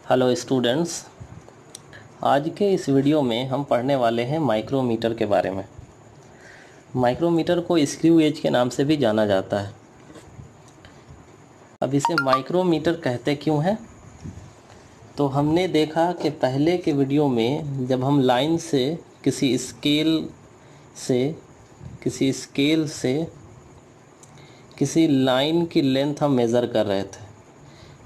Hello students, आज के इस वीडियो में हम पढ़ने वाले हैं माइक्रोमीटर के बारे में। माइक्रोमीटर को स्क्रू गेज के नाम से भी जाना जाता है। अब इसे माइक्रोमीटर कहते क्यों हैं? तो हमने देखा कि पहले के वीडियो में जब हम लाइन से किसी किसी लाइन की लेंथ हम मेज़र कर रहे थे।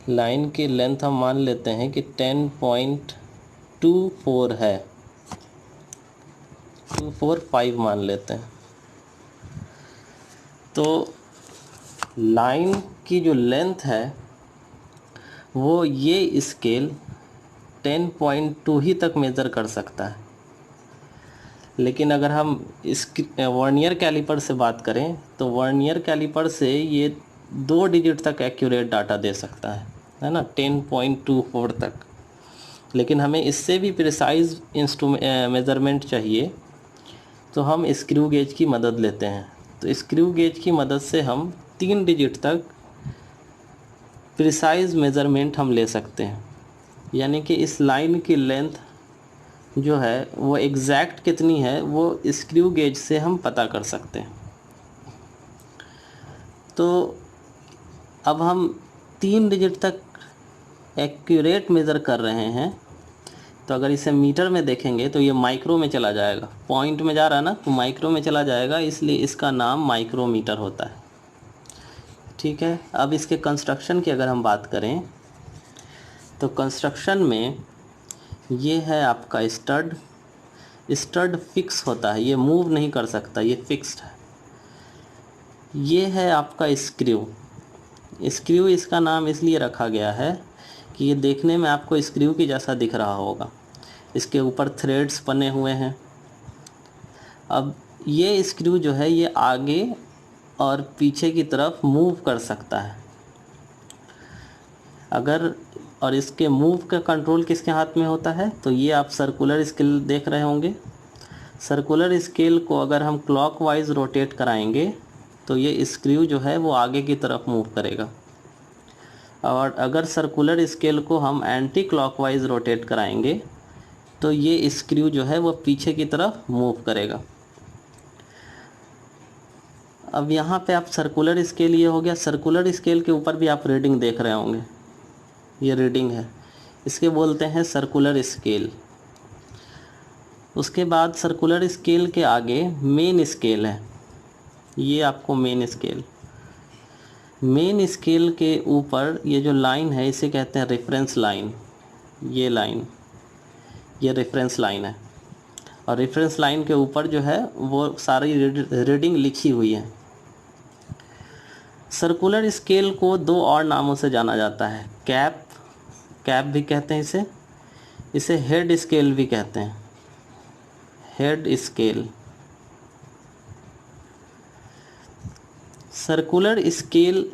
लाइन की लेंथ हम मान लेते हैं कि 10.24 है, 245 मान लेते हैं। तो लाइन की जो लेंथ है वो ये स्केल 10.2 ही तक मेज़र कर सकता है। लेकिन अगर हम इस वर्नियर कैलिपर से बात करें तो वर्नियर कैलिपर से ये 2 डिजिट तक एक्यूरेट डाटा दे सकता है ना, 10.24 तक। लेकिन हमें इससे भी प्रिसाइज मेज़रमेंट चाहिए तो हम स्क्रू गेज की मदद लेते हैं। तो स्क्रू गेज की मदद से हम 3 डिजिट तक प्रिसाइज मेज़रमेंट हम ले सकते हैं। यानी कि इस लाइन की लेंथ जो है वो एग्जैक्ट कितनी है वो स्क्रू गेज से हम पता कर सकते हैं। तो अब हम 3 डिजिट तक एक्यूरेट मेज़र कर रहे हैं। तो अगर इसे मीटर में देखेंगे तो ये माइक्रो में चला जाएगा, पॉइंट में जा रहा है ना, तो माइक्रो में चला जाएगा, इसलिए इसका नाम माइक्रोमीटर होता है। ठीक है। अब इसके कंस्ट्रक्शन की अगर हम बात करें तो कंस्ट्रक्शन में ये है आपका स्टड फिक्स होता है, ये मूव नहीं कर सकता, ये फिक्स्ड है। ये है आपका स्क्रू इसका नाम इसलिए रखा गया है कि ये देखने में आपको स्क्रू की जैसा दिख रहा होगा। इसके ऊपर थ्रेड्स बने हुए हैं। अब ये स्क्रू जो है ये आगे और पीछे की तरफ मूव कर सकता है। और इसके मूव का कंट्रोल किसके हाथ में होता है? तो ये आप सर्कुलर स्केल देख रहे होंगे। सर्कुलर स्केल को अगर हम क्लॉकवाइज रोटेट कराएंगे तो ये स्क्रू जो है वो आगे की तरफ मूव करेगा, और अगर सर्कुलर स्केल को हम एंटी क्लॉकवाइज रोटेट कराएंगे तो ये स्क्रू जो है वो पीछे की तरफ मूव करेगा। अब यहाँ पे आप सर्कुलर स्केल ये हो गया। सर्कुलर स्केल के ऊपर भी आप रीडिंग देख रहे होंगे, ये रीडिंग है, इसके बोलते हैं सर्कुलर स्केल। उसके बाद सर्कुलर स्केल के आगे मेन स्केल है, ये आपको मेन स्केल के ऊपर ये जो लाइन है इसे कहते हैं रेफरेंस लाइन। ये रेफरेंस लाइन है, और रेफरेंस लाइन के ऊपर जो है वो सारी रीडिंग लिखी हुई है। सर्कुलर स्केल को 2 और नामों से जाना जाता है। कैप भी कहते हैं इसे हेड स्केल भी कहते हैं, हेड स्केल। सर्कुलर स्केल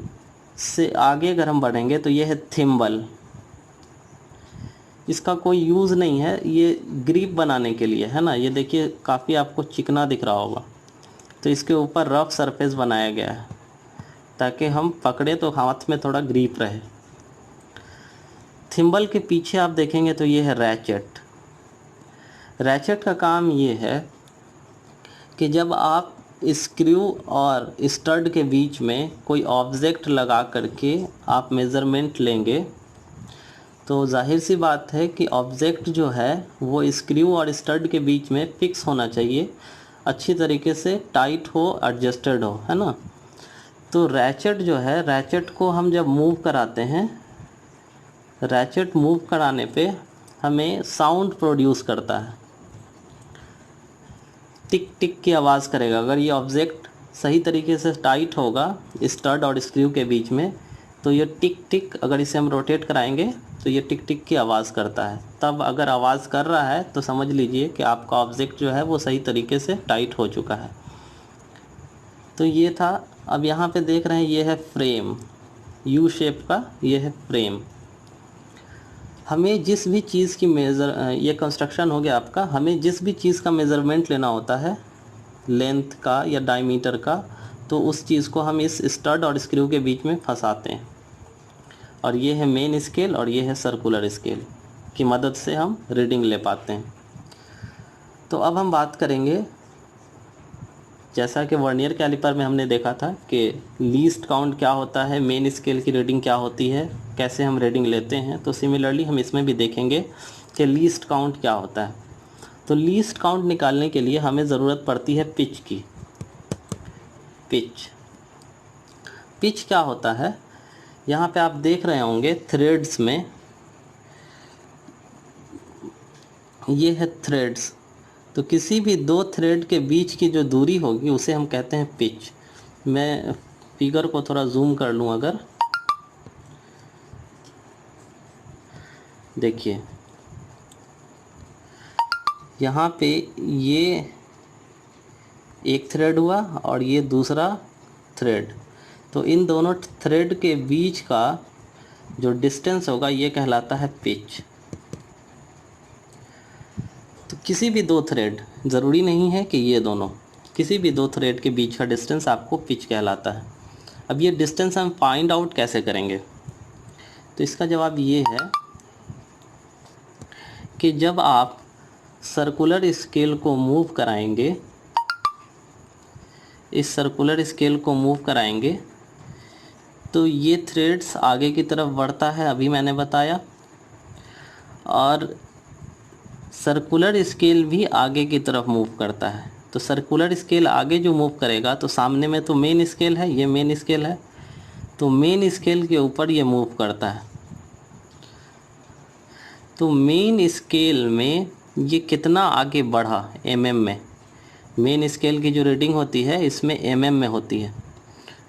से आगे अगर हम बढ़ेंगे तो ये है थिम्बल। इसका कोई यूज़ नहीं है, ये ग्रिप बनाने के लिए है ना। ये देखिए काफ़ी आपको चिकना दिख रहा होगा, तो इसके ऊपर रफ सरफेस बनाया गया है ताकि हम पकड़े तो हाथ में थोड़ा ग्रिप रहे। थिम्बल के पीछे आप देखेंगे तो ये है रैचेट। रैचेट का काम ये है कि जब आप स्क्रू और स्टड के बीच में कोई ऑब्जेक्ट लगा करके आप मेज़रमेंट लेंगे तो जाहिर सी बात है कि ऑब्जेक्ट जो है वो स्क्रू और स्टड के बीच में फिक्स होना चाहिए, अच्छी तरीके से टाइट हो, एडजस्टेड हो, है ना। तो रैचेट जो है, रैचेट को हम जब मूव कराते हैं, रैचेट मूव कराने पे हमें साउंड प्रोड्यूस करता है, टिक टिक की आवाज़ करेगा। अगर ये ऑब्जेक्ट सही तरीके से टाइट होगा स्टड और स्क्रू के बीच में तो ये टिक टिक, अगर इसे हम रोटेट कराएंगे तो ये टिक टिक की आवाज़ करता है। तब अगर आवाज़ कर रहा है तो समझ लीजिए कि आपका ऑब्जेक्ट जो है वो सही तरीके से टाइट हो चुका है। तो ये था। अब यहाँ पे देख रहे हैं ये है फ्रेम, यू शेप का ये है फ्रेम। हमें जिस भी चीज़ की ये कंस्ट्रक्शन हो गया आपका, हमें जिस भी चीज़ का मेज़रमेंट लेना होता है, लेंथ का या डायमीटर का, तो उस चीज़ को हम इस स्टड और स्क्रू के बीच में फंसाते हैं। और ये है मेन स्केल और ये है सर्कुलर स्केल। की मदद से हम रीडिंग ले पाते हैं। तो अब हम बात करेंगे, जैसा कि वर्नियर कैलिपर में हमने देखा था कि लीस्ट काउंट क्या होता है, मेन स्केल की रीडिंग क्या होती है, कैसे हम रीडिंग लेते हैं, तो सिमिलरली हम इसमें भी देखेंगे कि लीस्ट काउंट क्या होता है। तो लीस्ट काउंट निकालने के लिए हमें ज़रूरत पड़ती है पिच की। पिच क्या होता है, यहाँ पे आप देख रहे होंगे थ्रेड्स में, ये है थ्रेड्स। तो किसी भी दो थ्रेड के बीच की जो दूरी होगी उसे हम कहते हैं पिच। मैं फिगर को थोड़ा जूम कर लूँ, अगर देखिए यहाँ पे ये एक थ्रेड हुआ और ये दूसरा थ्रेड, तो इन दोनों थ्रेड के बीच का जो डिस्टेंस होगा ये कहलाता है पिच। तो किसी भी दो थ्रेड, ज़रूरी नहीं है कि ये दोनों, किसी भी दो थ्रेड के बीच का डिस्टेंस आपको पिच कहलाता है। अब ये डिस्टेंस हम फाइंड आउट कैसे करेंगे, तो इसका जवाब ये है कि जब आप सर्कुलर स्केल को मूव कराएंगे, इस सर्कुलर स्केल को मूव कराएंगे तो ये थ्रेड्स आगे की तरफ बढ़ता है, अभी मैंने बताया, और सर्कुलर स्केल भी आगे की तरफ मूव करता है। तो सर्कुलर स्केल आगे जो मूव करेगा तो सामने में तो मेन स्केल है, ये मेन स्केल है, तो मेन स्केल के ऊपर ये मूव करता है। तो मेन स्केल में ये कितना आगे बढ़ा एमएम में, मेन स्केल की जो रीडिंग होती है इसमें एमएम में होती है।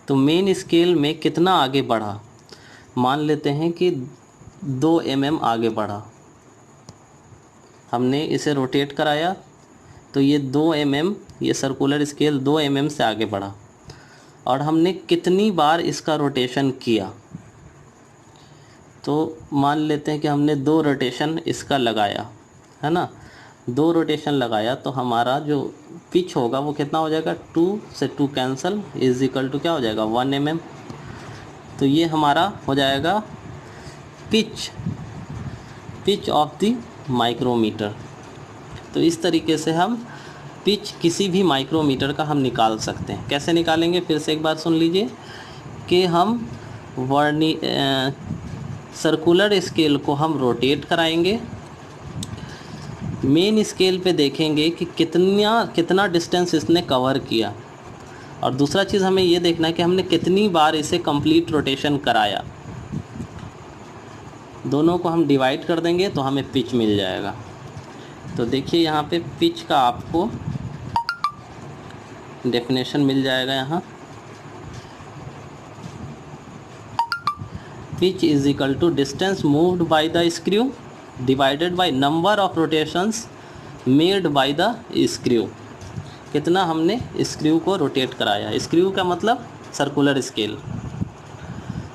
तो मेन स्केल में कितना आगे बढ़ा, मान लेते हैं कि 2 mm आगे बढ़ा, हमने इसे रोटेट कराया तो ये 2 mm, ये सर्कुलर स्केल 2 mm से आगे बढ़ा, और हमने कितनी बार इसका रोटेशन किया, तो मान लेते हैं कि हमने 2 रोटेशन इसका लगाया, है ना, 2 रोटेशन लगाया, तो हमारा जो पिच होगा वो कितना हो जाएगा, 2 से 2 कैंसिल, इज इक्वल टू क्या हो जाएगा, 1 mm। तो ये हमारा हो जाएगा पिच ऑफ द माइक्रोमीटर। तो इस तरीके से हम पिच किसी भी माइक्रोमीटर का हम निकाल सकते हैं। कैसे निकालेंगे, फिर से एक बार सुन लीजिए कि हम सर्कुलर स्केल को हम रोटेट कराएंगे, मेन स्केल पे देखेंगे कि कितना डिस्टेंस इसने कवर किया, और दूसरा चीज़ हमें ये देखना है कि हमने कितनी बार इसे कंप्लीट रोटेशन कराया। दोनों को हम डिवाइड कर देंगे तो हमें पिच मिल जाएगा। तो देखिए यहाँ पे पिच का आपको डेफिनेशन मिल जाएगा। यहाँ pitch is equal to distance moved by the screw divided by number of rotations made by the screw. कितना हमने स्क्रू को रोटेट कराया, स्क्रू का मतलब सर्कुलर स्केल।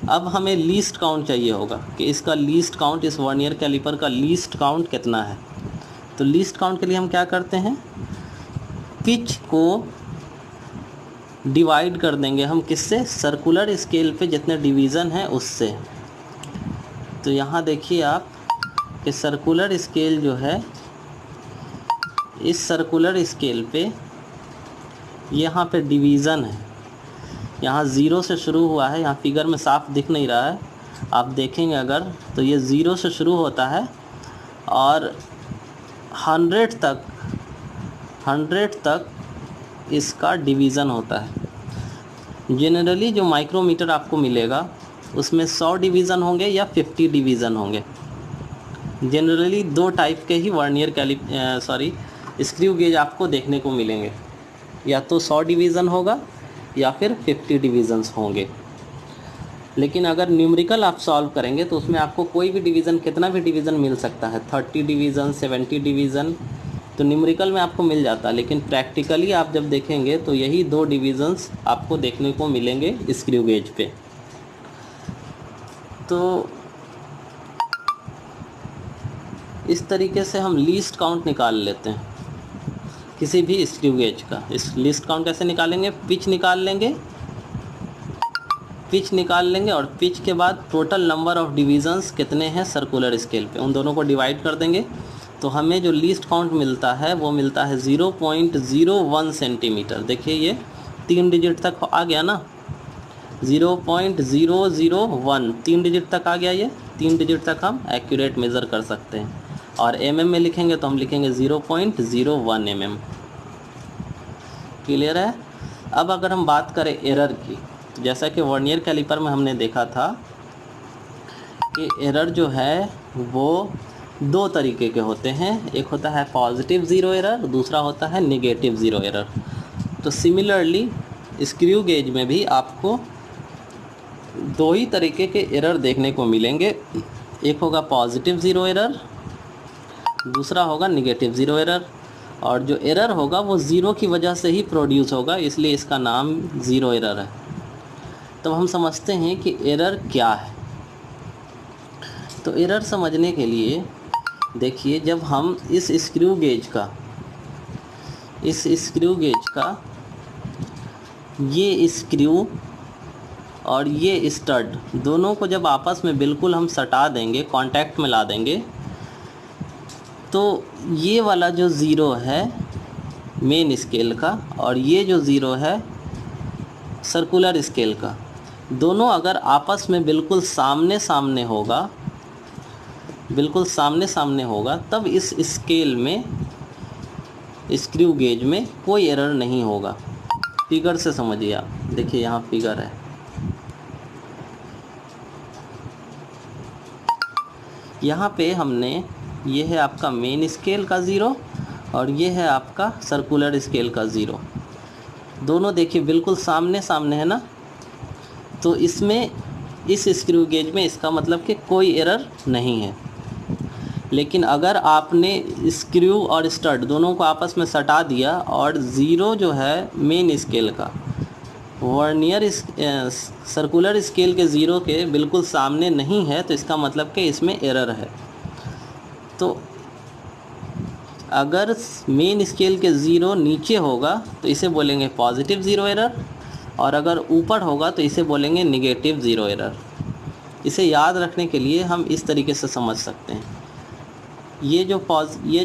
अब हमें लीस्ट काउंट चाहिए होगा कि इसका लीस्ट काउंट, इस वर्नियर कैलिपर का लीस्ट काउंट कितना है। तो लीस्ट काउंट के लिए हम क्या करते हैं, पिच को डिवाइड कर देंगे हम किससे, सर्कुलर स्केल पे जितने डिवीज़न हैं उससे। तो यहाँ देखिए आप कि सर्कुलर स्केल जो है, इस सर्कुलर स्केल पे यहाँ पे डिवीज़न है, यहाँ 0 से शुरू हुआ है, यहाँ फिगर में साफ दिख नहीं रहा है, आप देखेंगे अगर तो ये 0 से शुरू होता है और 100 तक इसका डिवीज़न होता है। जनरली जो माइक्रोमीटर आपको मिलेगा उसमें 100 डिवीज़न होंगे या 50 डिवीज़न होंगे। जनरली 2 टाइप के ही वर्नियर स्क्रू गेज आपको देखने को मिलेंगे, या तो 100 डिवीज़न होगा या फिर 50 डिवीज़न्स होंगे। लेकिन अगर न्यूमेरिकल आप सॉल्व करेंगे तो उसमें आपको कोई भी डिवीज़न, कितना भी डिवीज़न मिल सकता है, 30 डिवीज़न, 70 डिवीज़न, तो न्यूमेरिकल में आपको मिल जाता है। लेकिन प्रैक्टिकली आप जब देखेंगे तो यही 2 डिवीज़न्स आपको देखने को मिलेंगे स्क्रू गेज पे। तो इस तरीके से हम लीस्ट काउंट निकाल लेते हैं किसी भी स्क्रू गेज का। इस लीस्ट काउंट कैसे निकालेंगे, पिच निकाल लेंगे, पिच निकाल लेंगे और पिच के बाद टोटल नंबर ऑफ डिवीजन्स कितने हैं सर्कुलर स्केल पे, उन दोनों को डिवाइड कर देंगे। तो हमें जो लीस्ट काउंट मिलता है वो मिलता है 0.01 सेंटीमीटर। देखिए ये 3 डिजिट तक आ गया ना, 0.001 3 डिजिट तक आ गया। ये 3 डिजिट तक हम एक्यूरेट मेज़र कर सकते हैं। और mm में लिखेंगे तो हम लिखेंगे 0.01 mm। क्लियर है। अब अगर हम बात करें एरर की, जैसा कि वर्नियर कैलिपर में हमने देखा था कि एरर जो है वो 2 तरीके के होते हैं, एक होता है पॉजिटिव ज़ीरो एरर, दूसरा होता है नेगेटिव ज़ीरो एरर। तो सिमिलरली स्क्रू गेज में भी आपको 2 ही तरीके के एरर देखने को मिलेंगे, एक होगा पॉजिटिव ज़ीरो एरर, दूसरा होगा नेगेटिव ज़ीरो एरर। और जो एरर होगा वो ज़ीरो की वजह से ही प्रोड्यूस होगा, इसलिए इसका नाम ज़ीरो एरर है। तो हम समझते हैं कि एरर क्या है। तो एरर समझने के लिए देखिए, जब हम इस स्क्रू गेज का ये स्क्रू और ये स्टड दोनों को जब आपस में बिल्कुल हम सटा देंगे, कांटेक्ट में ला देंगे, तो ये वाला जो ज़ीरो है मेन स्केल का और ये जो ज़ीरो है सर्कुलर स्केल का, दोनों अगर आपस में बिल्कुल सामने सामने होगा तब इस स्केल में, स्क्रू गेज में कोई एरर नहीं होगा। फिगर से समझिए आप, देखिए यहाँ फिगर है, यहाँ पे हमने, ये है आपका मेन स्केल का ज़ीरो और ये है आपका सर्कुलर स्केल का ज़ीरो। दोनों देखिए बिल्कुल सामने सामने है ना, तो इसमें इस स्क्रू गेज में इसका मतलब कि कोई एरर नहीं है। लेकिन अगर आपने स्क्रू और स्टड दोनों को आपस में सटा दिया और ज़ीरो जो है मेन स्केल का वर्नियर सर्कुलर स्केल के ज़ीरो के बिल्कुल सामने नहीं है, तो इसका मतलब कि इसमें एरर है। तो अगर मेन स्केल के ज़ीरो नीचे होगा तो इसे बोलेंगे पॉजिटिव ज़ीरो एरर, और अगर ऊपर होगा तो इसे बोलेंगे नेगेटिव ज़ीरो एरर। इसे याद रखने के लिए हम इस तरीके से समझ सकते हैं। ये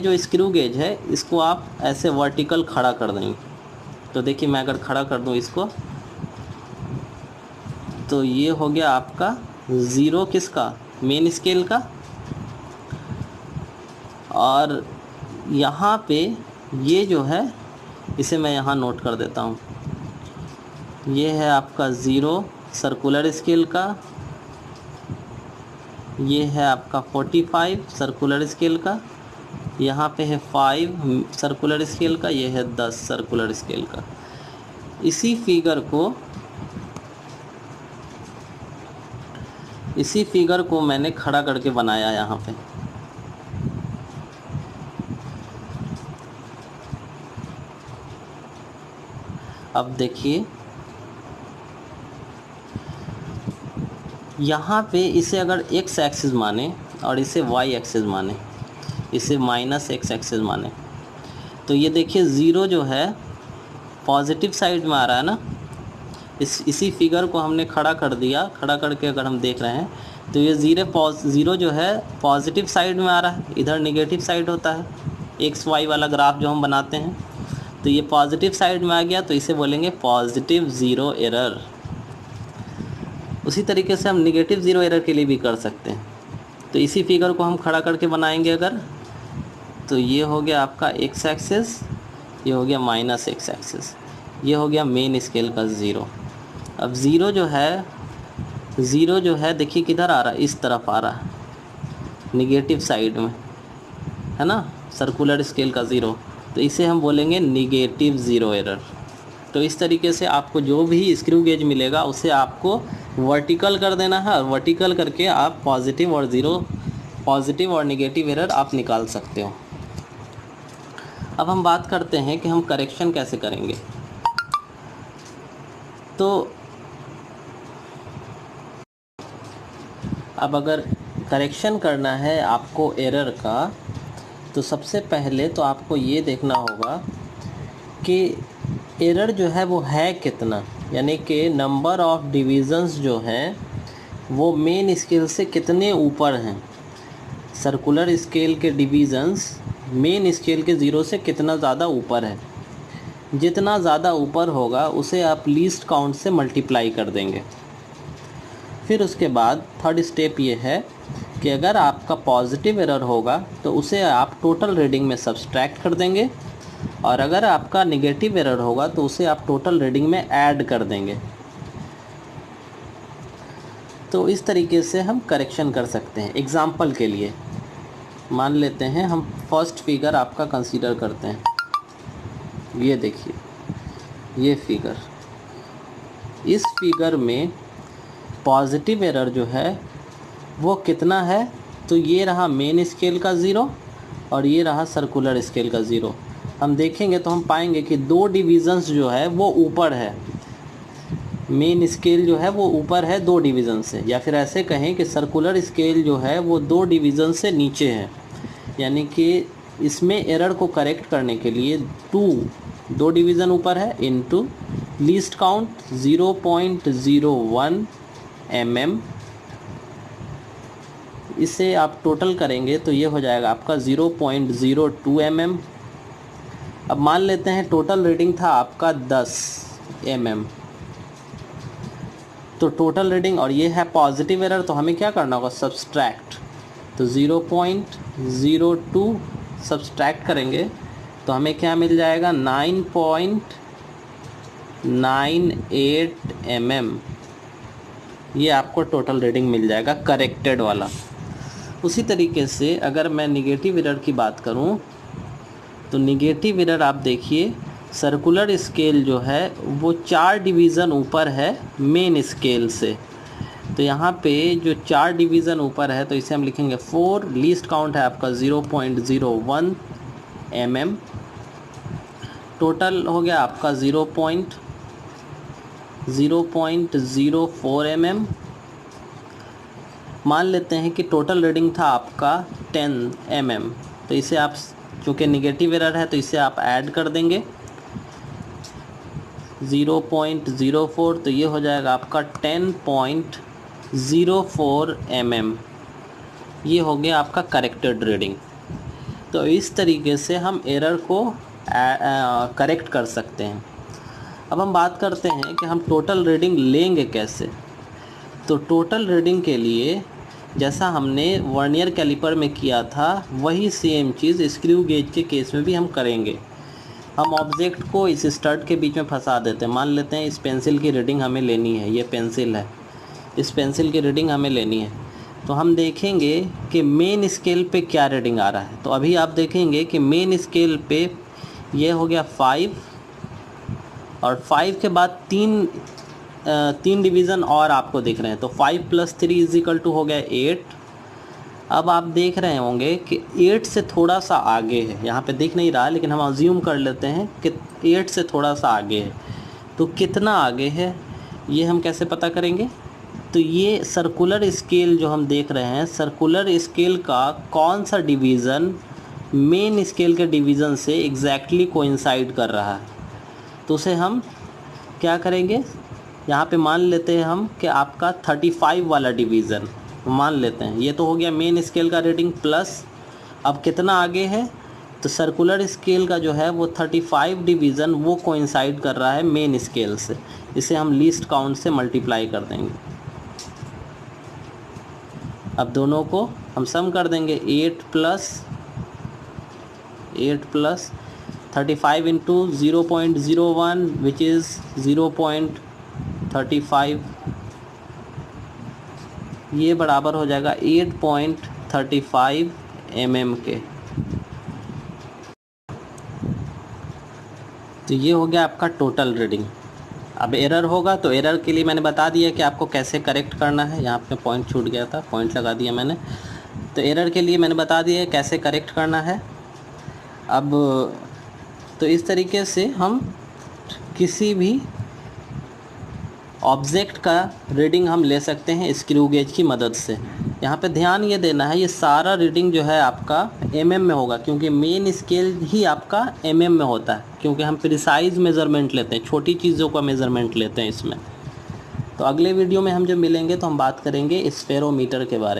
जो स्क्रू गेज है इसको आप ऐसे वर्टिकल खड़ा कर देंगे। तो देखिए मैं अगर खड़ा कर दूं इसको, तो ये हो गया आपका ज़ीरो किसका, मेन स्केल का। और यहाँ पे ये जो है इसे मैं यहाँ नोट कर देता हूँ, ये है आपका ज़ीरो सर्कुलर स्केल का, ये है आपका 45 सर्कुलर स्केल का, यहाँ पे है 5 सर्कुलर स्केल का, ये है 10 सर्कुलर स्केल का। इसी फिगर को मैंने खड़ा करके बनाया यहाँ पे। अब देखिए यहाँ पे इसे अगर x एक्सिस माने और इसे y एक्सिस माने, इसे -x एक्सिस माने, तो ये देखिए ज़ीरो जो है पॉजिटिव साइड में आ रहा है ना। इसी फिगर को हमने खड़ा कर दिया, खड़ा करके अगर हम देख रहे हैं तो ये ज़ीरो जो है पॉजिटिव साइड में आ रहा है, इधर नेगेटिव साइड होता है एक्स वाई वाला ग्राफ जो हम बनाते हैं। तो ये पॉजिटिव साइड में आ गया तो इसे बोलेंगे पॉजिटिव ज़ीरो एरर। उसी तरीके से हम नेगेटिव ज़ीरो एरर के लिए भी कर सकते हैं। तो इसी फिगर को हम खड़ा करके बनाएंगे अगर, तो ये हो गया आपका एक्स एक्सिस, ये हो गया -x एक्सिस, ये हो गया मेन स्केल का ज़ीरो। अब ज़ीरो जो है देखिए किधर आ रहा है, इस तरफ आ रहा है निगेटिव साइड में, है ना, सर्कुलर स्केल का ज़ीरो। तो इसे हम बोलेंगे निगेटिव ज़ीरो एरर। तो इस तरीके से आपको जो भी स्क्रू गेज मिलेगा उसे आपको वर्टिकल कर देना है, और वर्टिकल करके आप पॉजिटिव और नेगेटिव एरर आप निकाल सकते हो। अब हम बात करते हैं कि हम करेक्शन कैसे करेंगे। तो अब अगर करेक्शन करना है आपको एरर का, तो सबसे पहले तो आपको ये देखना होगा कि एरर जो है वो है कितना, यानी कि नंबर ऑफ डिविज़न्स जो हैं वो मेन स्केल से कितने ऊपर हैं। सर्कुलर स्केल के डिविज़न्स मेन स्केल के ज़ीरो से कितना ज़्यादा ऊपर है। जितना ज़्यादा ऊपर होगा उसे आप लीस्ट काउंट से मल्टीप्लाई कर देंगे। फिर उसके बाद थर्ड स्टेप ये है कि अगर आपका पॉजिटिव एरर होगा तो उसे आप टोटल रीडिंग में सब्सट्रैक्ट कर देंगे, और अगर आपका नेगेटिव एरर होगा तो उसे आप टोटल रीडिंग में ऐड कर देंगे। तो इस तरीके से हम करेक्शन कर सकते हैं। एग्ज़ाम्पल के लिए मान लेते हैं हम फर्स्ट फिगर आपका कंसीडर करते हैं। ये देखिए, ये फिगर, इस फिगर में पॉजिटिव एरर जो है वो कितना है, तो ये रहा मेन स्केल का ज़ीरो और ये रहा सर्कुलर स्केल का ज़ीरो। हम देखेंगे तो हम पाएंगे कि दो डिविज़न्स जो है वो ऊपर है, मेन स्केल जो है वो ऊपर है दो डिवीज़न से, या फिर ऐसे कहें कि सर्कुलर स्केल जो है वो दो डिवीज़न से नीचे है। यानी कि इसमें एरर को करेक्ट करने के लिए दो डिवीज़न ऊपर है इनटू लीस्ट काउंट 0.01 mm। इसे आप टोटल करेंगे तो ये हो जाएगा आपका 0.02 mm। अब मान लेते हैं टोटल रीडिंग था आपका 10 mm, तो टोटल रीडिंग, और ये है पॉजिटिव एरर, तो हमें क्या करना होगा, सब्सट्रैक्ट। तो 0.02 सब्सट्रैक्ट करेंगे तो हमें क्या मिल जाएगा, 9.98 mm। ये आपको टोटल रीडिंग मिल जाएगा करेक्टेड वाला। उसी तरीके से अगर मैं निगेटिव एरर की बात करूं तो निगेटिव एरर आप देखिए, सर्कुलर स्केल जो है वो 4 डिवीज़न ऊपर है मेन स्केल से। तो यहाँ पे जो 4 डिवीज़न ऊपर है तो इसे हम लिखेंगे 4, लीस्ट काउंट है आपका 0.01 mm, टोटल हो गया आपका 0.04 mm। मान लेते हैं कि टोटल रीडिंग था आपका 10 mm, तो इसे आप, चूँकि निगेटिव एरर है तो इसे आप ऐड कर देंगे 0.04, तो ये हो जाएगा आपका 10.04 mm। ये हो गया आपका करेक्टेड रीडिंग। तो इस तरीके से हम एरर को करेक्ट कर सकते हैं। अब हम बात करते हैं कि हम टोटल रीडिंग लेंगे कैसे। तो टोटल रीडिंग के लिए जैसा हमने वर्नियर कैलिपर में किया था वही सेम चीज़ स्क्रू गेज के केस में भी हम करेंगे। हम ऑब्जेक्ट को इस स्टड के बीच में फंसा देते हैं। मान लेते हैं इस पेंसिल की रीडिंग हमें लेनी है, ये पेंसिल है, इस पेंसिल की रीडिंग हमें लेनी है। तो हम देखेंगे कि मेन स्केल पे क्या रीडिंग आ रहा है। तो अभी आप देखेंगे कि मेन स्केल पे ये हो गया 5, और 5 के बाद तीन डिवीज़न और आपको दिख रहे हैं, तो 5 + 3 हो गया 8। अब आप देख रहे होंगे कि 8 से थोड़ा सा आगे है, यहाँ पे दिख नहीं रहा है लेकिन हम अज्यूम कर लेते हैं कि 8 से थोड़ा सा आगे है। तो कितना आगे है ये हम कैसे पता करेंगे। तो ये सर्कुलर स्केल जो हम देख रहे हैं, सर्कुलर स्केल का कौन सा डिवीज़न मेन स्केल के डिवीज़न से एग्जैक्टली कोइंसाइड कर रहा है, तो उसे हम क्या करेंगे, यहाँ पे मान लेते हैं हम कि आपका 35 वाला डिवीज़न मान लेते हैं। ये तो हो गया मेन स्केल का रीडिंग प्लस, अब कितना आगे है, तो सर्कुलर स्केल का जो है वो 35 डिवीज़न वो कोइंसाइड कर रहा है मेन स्केल से। इसे हम लीस्ट काउंट से मल्टीप्लाई कर देंगे। अब दोनों को हम सम कर देंगे, 8 + 35 इंटू 0.01 विच इज़ 0.35, ये बराबर हो जाएगा 8.35 mm के। तो ये हो गया आपका टोटल रीडिंग। अब एरर होगा तो एरर के लिए मैंने बता दिया कि आपको कैसे करेक्ट करना है। यहाँ पे पॉइंट छूट गया था, पॉइंट लगा दिया मैंने। तो एरर के लिए मैंने बता दिया कैसे करेक्ट करना है। अब तो इस तरीके से हम किसी भी ऑब्जेक्ट का रीडिंग हम ले सकते हैं स्क्रू गेज की मदद से। यहाँ पे ध्यान ये देना है, ये सारा रीडिंग जो है आपका mm में होगा, क्योंकि मेन स्केल ही आपका mm में होता है, क्योंकि हम प्रिसाइज मेज़रमेंट लेते हैं, छोटी चीज़ों का मेज़रमेंट लेते हैं इसमें। तो अगले वीडियो में हम जब मिलेंगे तो हम बात करेंगे स्फेरोमीटर के बारे में।